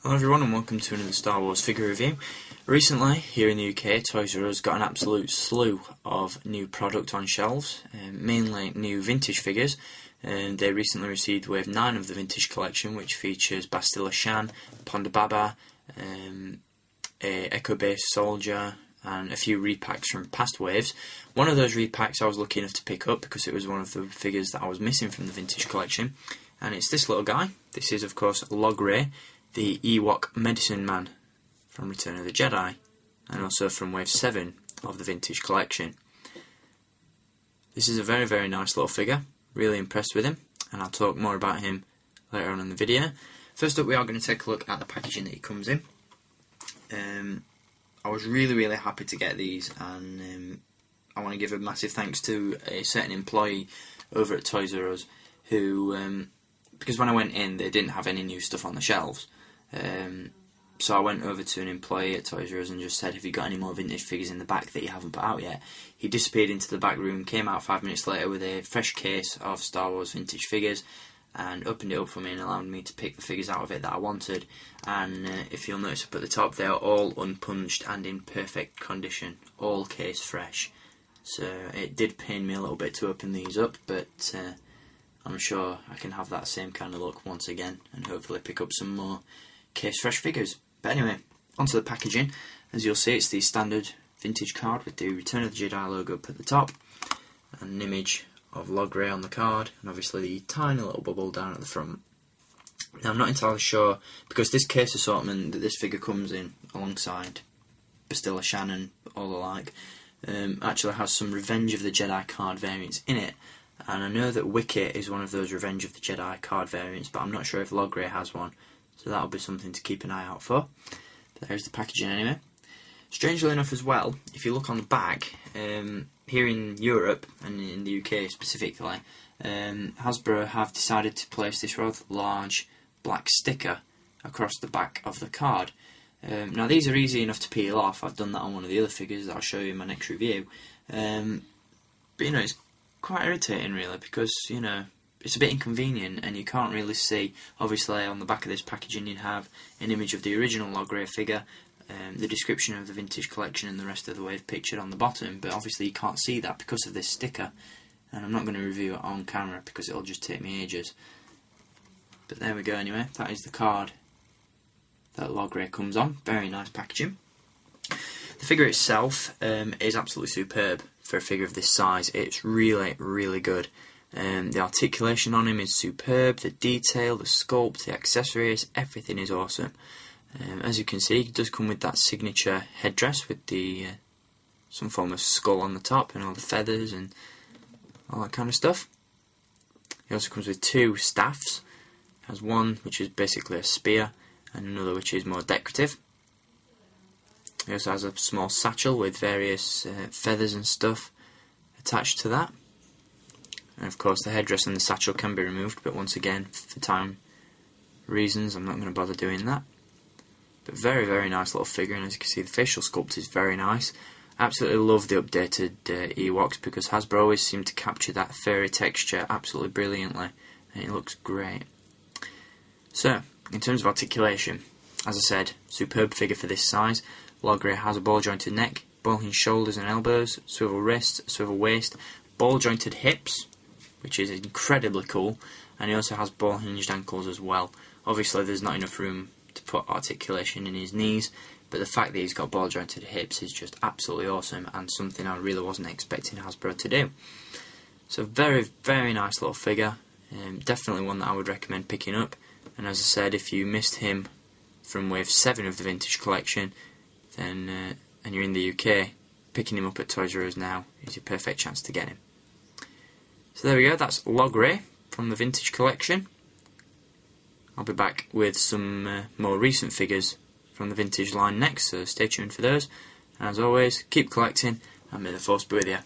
Hello everyone and welcome to another Star Wars figure review. Recently, here in the UK, Toys R Us got an absolute slew of new product on shelves, mainly new vintage figures. They recently received Wave 9 of the vintage collection, which features Bastila Shan, Ponda Baba, a Echo Base Soldier, and a few repacks from past waves. One of those repacks I was lucky enough to pick up because it was one of the figures that I was missing from the vintage collection, and it's this little guy. This is, of course, Logray, the Ewok Medicine Man from Return of the Jedi, and also from Wave 7 of the vintage collection. This is a very, very nice little figure. Really impressed with him, and I'll talk more about him later on in the video. First up, we are going to take a look at the packaging that he comes in. I was really happy to get these, and I want to give a massive thanks to a certain employee over at Toys R Us who, because when I went in they didn't have any new stuff on the shelves, so I went over to an employee at Toys R Us and just said, have you got any more vintage figures in the back that you haven't put out yet? He disappeared into the back room, came out 5 minutes later with a fresh case of Star Wars vintage figures and opened it up for me and allowed me to pick the figures out of it that I wanted. And if you'll notice up at the top, they are all unpunched and in perfect condition, all case fresh. So it did pain me a little bit to open these up, but I'm sure I can have that same kind of look once again and hopefully pick up some more case fresh figures. But anyway, onto the packaging. As you'll see, it's the standard vintage card with the Return of the Jedi logo up at the top and an image of Logray on the card, and obviously the tiny little bubble down at the front. Now, I'm not entirely sure, because this case assortment that this figure comes in alongside Bastila Shan and all the like actually has some Revenge of the Jedi card variants in it, and I know that Wicket is one of those Revenge of the Jedi card variants, but I'm not sure if Logray has one, so that'll be something to keep an eye out for. But there's the packaging anyway. Strangely enough as well, if you look on the back, here in Europe and in the UK specifically, Hasbro have decided to place this rather large black sticker across the back of the card. Now these are easy enough to peel off. I've done that on one of the other figures that I'll show you in my next review. But you know, it's quite irritating really, because you know, it's a bit inconvenient and you can't really see. Obviously on the back of this packaging you'd have an image of the original Logray figure, the description of the vintage collection and the rest of the wave pictured on the bottom, but obviously you can't see that because of this sticker, and I'm not going to review it on camera because it'll just take me ages. But there we go anyway, that is the card that Logray comes on. Very nice packaging. The figure itself is absolutely superb for a figure of this size. It's really good. The articulation on him is superb, the detail, the sculpt, the accessories, everything is awesome. As you can see, it does come with that signature headdress with the some form of skull on the top and all the feathers and all that kind of stuff. It also comes with two staffs. It has one which is basically a spear and another which is more decorative. It also has a small satchel with various feathers and stuff attached to that. And of course the headdress and the satchel can be removed, but once again, for time reasons, I'm not going to bother doing that. But very nice little figure, and as you can see, the facial sculpt is very nice. Absolutely love the updated Ewoks, because Hasbro always seem to capture that furry texture absolutely brilliantly, and it looks great. So, in terms of articulation, as I said, superb figure for this size. Logray has a ball jointed neck, ball hinged shoulders and elbows, swivel wrists, swivel waist, ball jointed hips, which is incredibly cool, and he also has ball hinged ankles as well. Obviously there's not enough room to put articulation in his knees, but the fact that he's got ball jointed hips is just absolutely awesome, and something I really wasn't expecting Hasbro to do. So very nice little figure, definitely one that I would recommend picking up. And as I said, if you missed him from Wave 7 of the vintage collection, then and you're in the UK, picking him up at Toys R Us now is your perfect chance to get him. So there we go, that's Logray from the vintage collection. I'll be back with some more recent figures from the vintage line next, so stay tuned for those. And as always, keep collecting, and may the Force be with you.